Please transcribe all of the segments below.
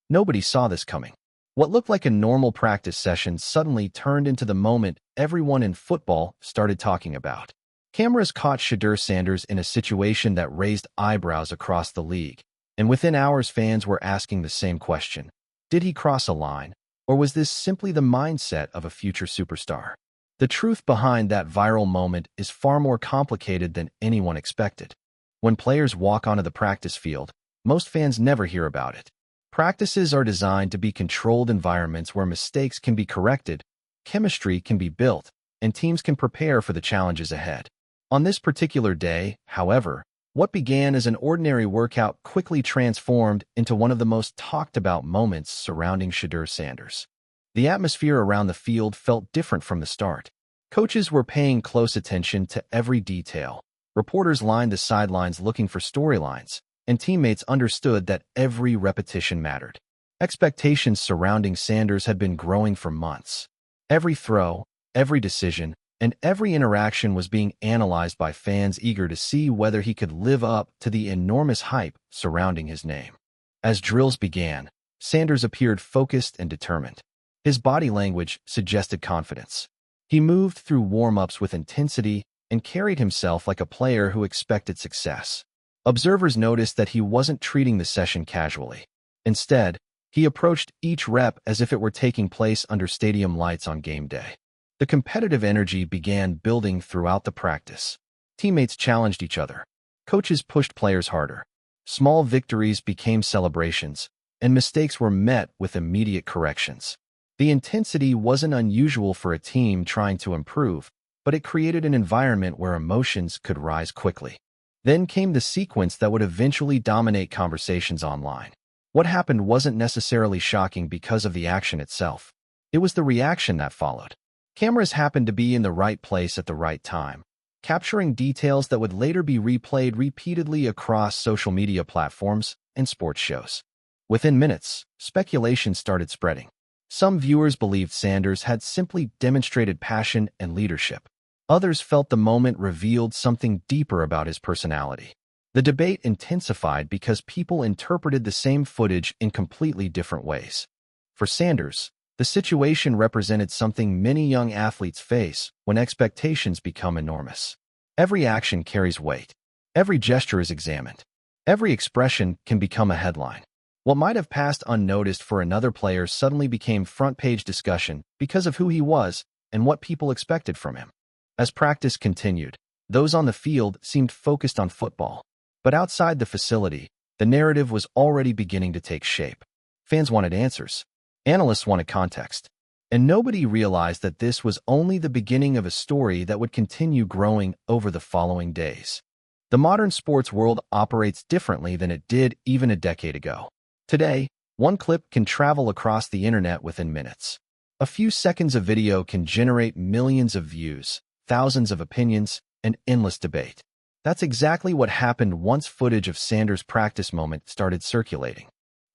Nobody saw this coming. What looked like a normal practice session suddenly turned into the moment everyone in football started talking about. Cameras caught Shedeur Sanders in a situation that raised eyebrows across the league, and within hours fans were asking the same question. Did he cross a line, or was this simply the mindset of a future superstar? The truth behind that viral moment is far more complicated than anyone expected. When players walk onto the practice field, most fans never hear about it. Practices are designed to be controlled environments where mistakes can be corrected, chemistry can be built, and teams can prepare for the challenges ahead. On this particular day, however, what began as an ordinary workout quickly transformed into one of the most talked about moments surrounding Shedeur Sanders. The atmosphere around the field felt different from the start. Coaches were paying close attention to every detail. Reporters lined the sidelines looking for storylines, and teammates understood that every repetition mattered. Expectations surrounding Sanders had been growing for months. Every throw, every decision, and every interaction was being analyzed by fans eager to see whether he could live up to the enormous hype surrounding his name. As drills began, Sanders appeared focused and determined. His body language suggested confidence. He moved through warm-ups with intensity and carried himself like a player who expected success. Observers noticed that he wasn't treating the session casually. Instead, he approached each rep as if it were taking place under stadium lights on game day. The competitive energy began building throughout the practice. Teammates challenged each other. Coaches pushed players harder. Small victories became celebrations, and mistakes were met with immediate corrections. The intensity wasn't unusual for a team trying to improve, but it created an environment where emotions could rise quickly. Then came the sequence that would eventually dominate conversations online. What happened wasn't necessarily shocking because of the action itself. It was the reaction that followed. Cameras happened to be in the right place at the right time, capturing details that would later be replayed repeatedly across social media platforms and sports shows. Within minutes, speculation started spreading. Some viewers believed Sanders had simply demonstrated passion and leadership. Others felt the moment revealed something deeper about his personality. The debate intensified because people interpreted the same footage in completely different ways. For Sanders, the situation represented something many young athletes face when expectations become enormous. Every action carries weight. Every gesture is examined. Every expression can become a headline. What might have passed unnoticed for another player suddenly became front-page discussion because of who he was and what people expected from him. As practice continued, those on the field seemed focused on football. But outside the facility, the narrative was already beginning to take shape. Fans wanted answers. Analysts wanted context. And nobody realized that this was only the beginning of a story that would continue growing over the following days. The modern sports world operates differently than it did even a decade ago. Today, one clip can travel across the internet within minutes. A few seconds of video can generate millions of views, thousands of opinions, and endless debate. That's exactly what happened once footage of Sanders' practice moment started circulating.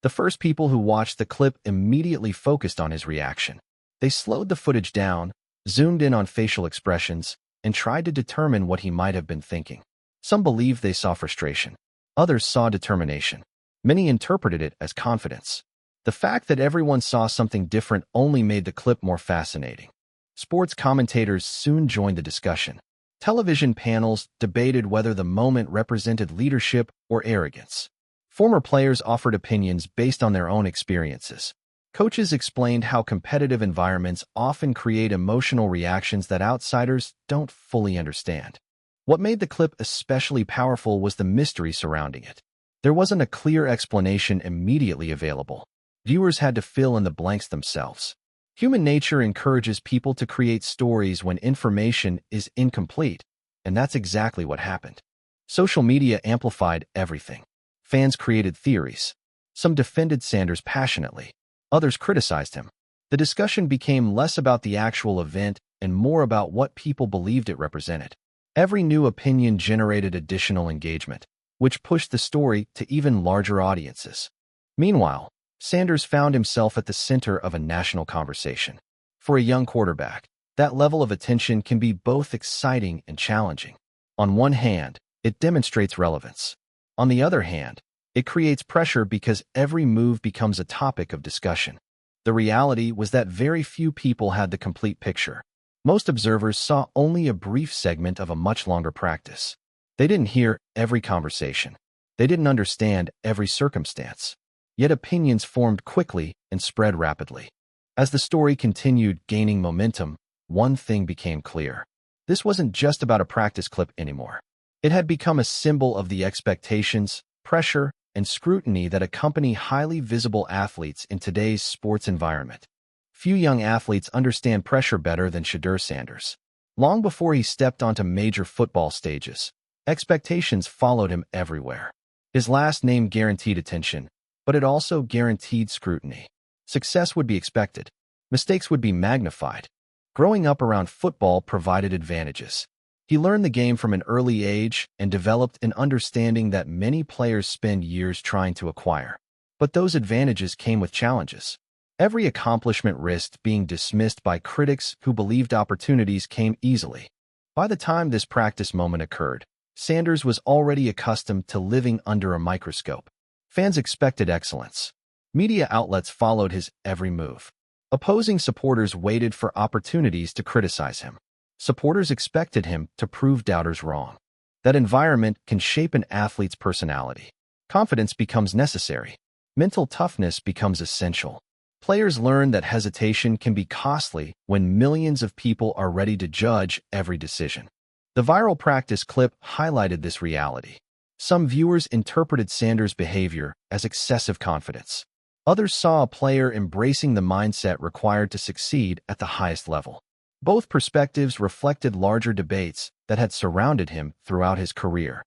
The first people who watched the clip immediately focused on his reaction. They slowed the footage down, zoomed in on facial expressions, and tried to determine what he might have been thinking. Some believed they saw frustration. Others saw determination. Many interpreted it as confidence. The fact that everyone saw something different only made the clip more fascinating. Sports commentators soon joined the discussion. Television panels debated whether the moment represented leadership or arrogance. Former players offered opinions based on their own experiences. Coaches explained how competitive environments often create emotional reactions that outsiders don't fully understand. What made the clip especially powerful was the mystery surrounding it. There wasn't a clear explanation immediately available. Viewers had to fill in the blanks themselves. Human nature encourages people to create stories when information is incomplete, and that's exactly what happened. Social media amplified everything. Fans created theories. Some defended Sanders passionately. Others criticized him. The discussion became less about the actual event and more about what people believed it represented. Every new opinion generated additional engagement, which pushed the story to even larger audiences. Meanwhile, Sanders found himself at the center of a national conversation. For a young quarterback, that level of attention can be both exciting and challenging. On one hand, it demonstrates relevance. On the other hand, It creates pressure because every move becomes a topic of discussion. The reality was that very few people had the complete picture. Most observers saw only a brief segment of a much longer practice. They didn't hear every conversation. They didn't understand every circumstance. Yet opinions formed quickly and spread rapidly. As the story continued gaining momentum, one thing became clear. This wasn't just about a practice clip anymore. It had become a symbol of the expectations, pressure, and scrutiny that accompany highly visible athletes in today's sports environment. Few young athletes understand pressure better than Shedeur Sanders. Long before he stepped onto major football stages, expectations followed him everywhere. His last name guaranteed attention, but it also guaranteed scrutiny. Success would be expected. Mistakes would be magnified. Growing up around football provided advantages. He learned the game from an early age and developed an understanding that many players spend years trying to acquire. But those advantages came with challenges. Every accomplishment risked being dismissed by critics who believed opportunities came easily. By the time this practice moment occurred, Sanders was already accustomed to living under a microscope. Fans expected excellence. Media outlets followed his every move. Opposing supporters waited for opportunities to criticize him. Supporters expected him to prove doubters wrong. That environment can shape an athlete's personality. Confidence becomes necessary. Mental toughness becomes essential. Players learn that hesitation can be costly when millions of people are ready to judge every decision. The viral practice clip highlighted this reality. Some viewers interpreted Sanders' behavior as excessive confidence. Others saw a player embracing the mindset required to succeed at the highest level. Both perspectives reflected larger debates that had surrounded him throughout his career.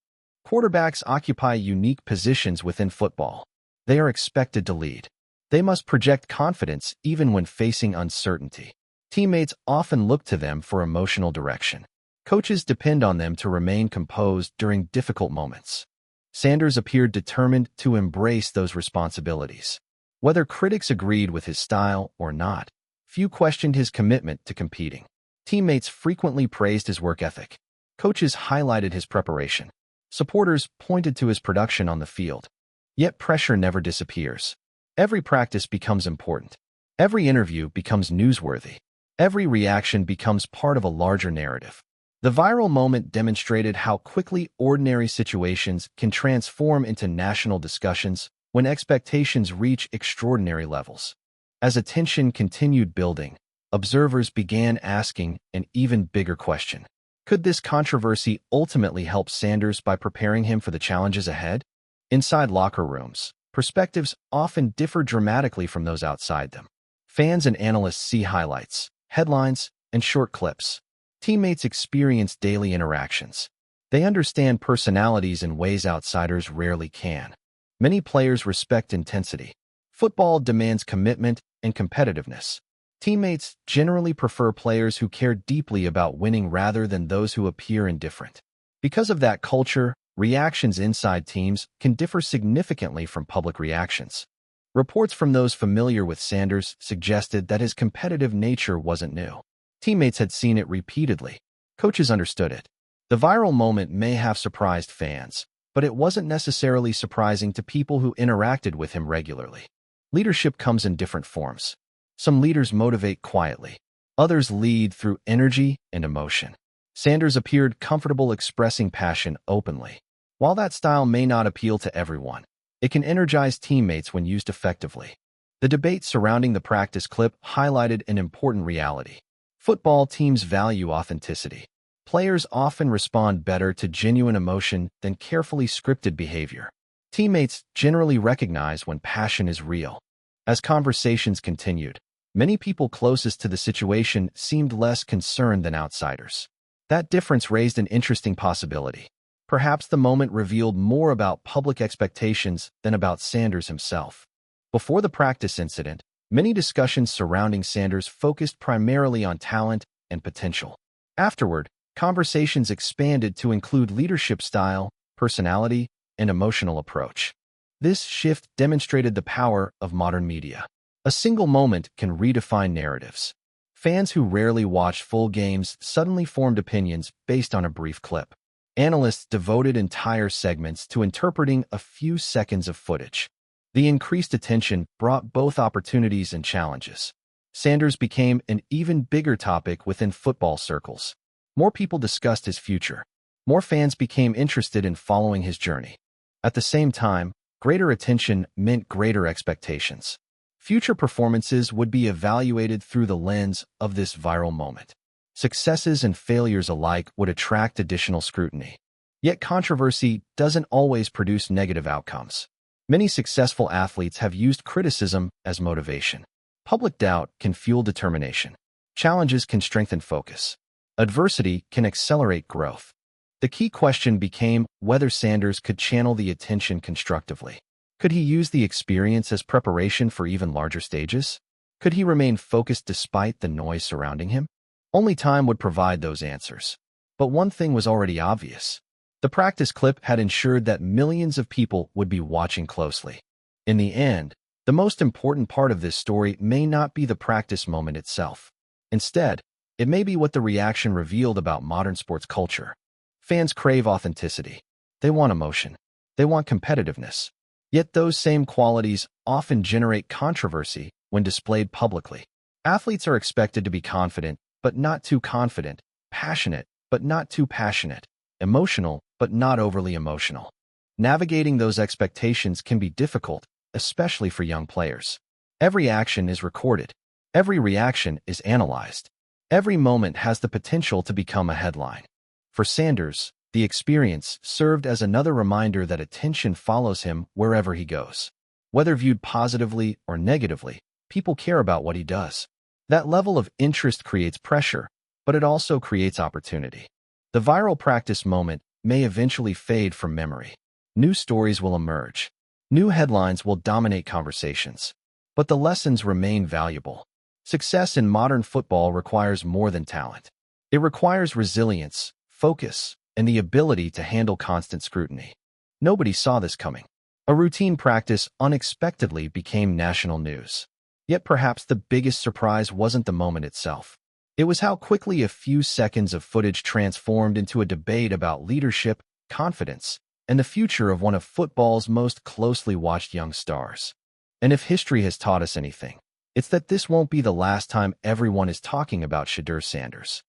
Quarterbacks occupy unique positions within football. They are expected to lead. They must project confidence even when facing uncertainty. Teammates often look to them for emotional direction. Coaches depend on them to remain composed during difficult moments. Sanders appeared determined to embrace those responsibilities. Whether critics agreed with his style or not, few questioned his commitment to competing. Teammates frequently praised his work ethic. Coaches highlighted his preparation. Supporters pointed to his production on the field. Yet pressure never disappears. Every practice becomes important. Every interview becomes newsworthy. Every reaction becomes part of a larger narrative. The viral moment demonstrated how quickly ordinary situations can transform into national discussions when expectations reach extraordinary levels. As attention continued building, observers began asking an even bigger question. Could this controversy ultimately help Sanders by preparing him for the challenges ahead? Inside locker rooms, perspectives often differ dramatically from those outside them. Fans and analysts see highlights, headlines, and short clips. Teammates experience daily interactions. They understand personalities in ways outsiders rarely can. Many players respect intensity. Football demands commitment and competitiveness. Teammates generally prefer players who care deeply about winning rather than those who appear indifferent. Because of that culture, reactions inside teams can differ significantly from public reactions. Reports from those familiar with Sanders suggested that his competitive nature wasn't new. Teammates had seen it repeatedly. Coaches understood it. The viral moment may have surprised fans, but it wasn't necessarily surprising to people who interacted with him regularly. Leadership comes in different forms. Some leaders motivate quietly. Others lead through energy and emotion. Sanders appeared comfortable expressing passion openly. While that style may not appeal to everyone, it can energize teammates when used effectively. The debate surrounding the practice clip highlighted an important reality. Football teams value authenticity. Players often respond better to genuine emotion than carefully scripted behavior. Teammates generally recognize when passion is real. As conversations continued, many people closest to the situation seemed less concerned than outsiders. That difference raised an interesting possibility. Perhaps the moment revealed more about public expectations than about Sanders himself. Before the practice incident, many discussions surrounding Sanders focused primarily on talent and potential. Afterward, conversations expanded to include leadership style, personality, and emotional approach. This shift demonstrated the power of modern media. A single moment can redefine narratives. Fans who rarely watched full games suddenly formed opinions based on a brief clip. Analysts devoted entire segments to interpreting a few seconds of footage. The increased attention brought both opportunities and challenges. Sanders became an even bigger topic within football circles. More people discussed his future. More fans became interested in following his journey. At the same time, greater attention meant greater expectations. Future performances would be evaluated through the lens of this viral moment. Successes and failures alike would attract additional scrutiny. Yet controversy doesn't always produce negative outcomes. Many successful athletes have used criticism as motivation. Public doubt can fuel determination. Challenges can strengthen focus. Adversity can accelerate growth. The key question became whether Sanders could channel the attention constructively. Could he use the experience as preparation for even larger stages? Could he remain focused despite the noise surrounding him? Only time would provide those answers. But one thing was already obvious. The practice clip had ensured that millions of people would be watching closely. In the end, the most important part of this story may not be the practice moment itself. Instead, it may be what the reaction revealed about modern sports culture. Fans crave authenticity. They want emotion. They want competitiveness. Yet those same qualities often generate controversy when displayed publicly. Athletes are expected to be confident, but not too confident, passionate, but not too passionate, emotional, but not overly emotional. Navigating those expectations can be difficult, especially for young players. Every action is recorded. Every reaction is analyzed. Every moment has the potential to become a headline. For Sanders, the experience served as another reminder that attention follows him wherever he goes. Whether viewed positively or negatively, people care about what he does. That level of interest creates pressure, but it also creates opportunity. The viral practice moment may eventually fade from memory. New stories will emerge. New headlines will dominate conversations. But the lessons remain valuable. Success in modern football requires more than talent. It requires resilience, focus, and the ability to handle constant scrutiny. Nobody saw this coming. A routine practice unexpectedly became national news. Yet perhaps the biggest surprise wasn't the moment itself. It was how quickly a few seconds of footage transformed into a debate about leadership, confidence, and the future of one of football's most closely watched young stars. And if history has taught us anything, it's that this won't be the last time everyone is talking about Shedeur Sanders.